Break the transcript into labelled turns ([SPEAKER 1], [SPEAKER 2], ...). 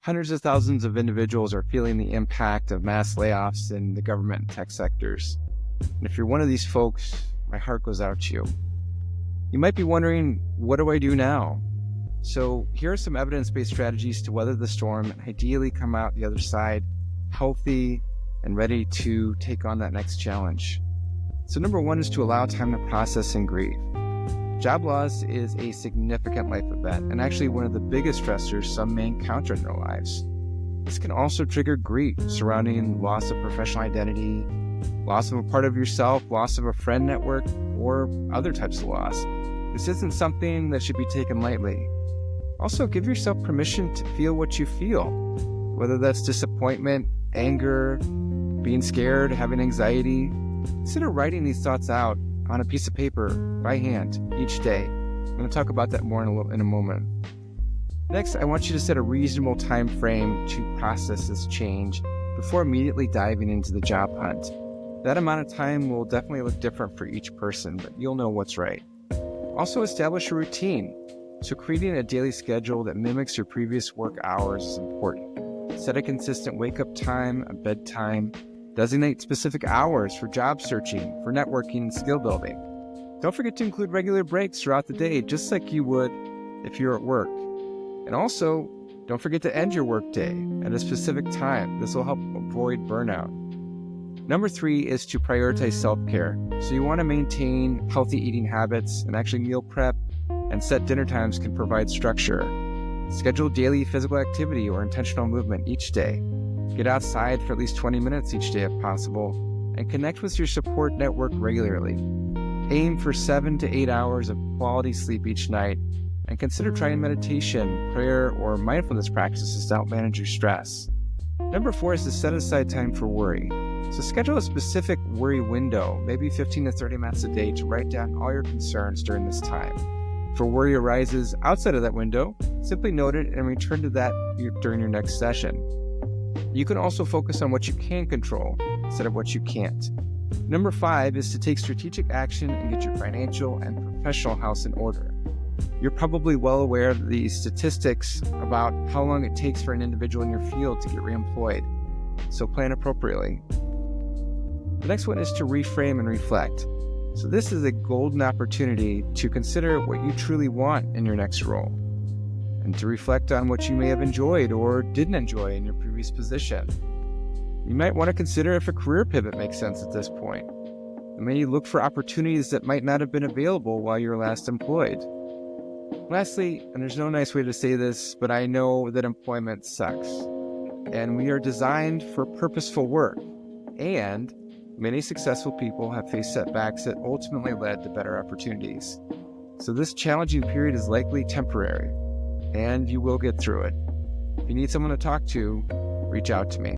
[SPEAKER 1] Hundreds of thousands of individuals are feeling the impact of mass layoffs in the government and tech sectors. And if you're one of these folks, my heart goes out to you. You might be wondering, what do I do now? So here are some evidence-based strategies to weather the storm and ideally come out the other side healthy and ready to take on that next challenge. So number one is to allow time to process and grieve. Job loss is a significant life event and actually one of the biggest stressors some may encounter in their lives. This can also trigger grief surrounding loss of professional identity, loss of a part of yourself, loss of a friend network, or other types of loss. This isn't something that should be taken lightly. Also, give yourself permission to feel what you feel, whether that's disappointment, anger, being scared, having anxiety. Consider writing these thoughts out on a piece of paper by hand each day. I'm going to talk about that more in a moment. Next, I want you to set a reasonable time frame to process this change before immediately diving into the job hunt. That amount of time will definitely look different for each person, but you'll know what's right. Also, establish a routine. So creating a daily schedule that mimics your previous work hours is important. Set a consistent wake-up time, a bedtime. Designate specific hours for job searching, for networking, and skill building. Don't forget to include regular breaks throughout the day, just like you would if you're at work. And also, don't forget to end your workday at a specific time. This will help avoid burnout. Number 3 is to prioritize self-care. So you want to maintain healthy eating habits, and actually meal prep and set dinner times can provide structure. Schedule daily physical activity or intentional movement each day. Get outside for at least 20 minutes each day if possible, and connect with your support network regularly. Aim for 7 to 8 hours of quality sleep each night, and consider trying meditation, prayer, or mindfulness practices to help manage your stress. Number 4 is to set aside time for worry. So schedule a specific worry window, maybe 15 to 30 minutes a day, to write down all your concerns during this time. If a worry arises outside of that window, simply note it and return to that during your next session. You can also focus on what you can control instead of what you can't. Number 5 is to take strategic action and get your financial and professional house in order. You're probably well aware of the statistics about how long it takes for an individual in your field to get reemployed, so plan appropriately. The next one is to reframe and reflect. So this is a golden opportunity to consider what you truly want in your next role, and to reflect on what you may have enjoyed or didn't enjoy in your previous position. You might want to consider if a career pivot makes sense at this point. And maybe look for opportunities that might not have been available while you were last employed. Lastly, and there's no nice way to say this, but I know that employment sucks. And we are designed for purposeful work. And many successful people have faced setbacks that ultimately led to better opportunities. So this challenging period is likely temporary, and you will get through it. If you need someone to talk to, reach out to me.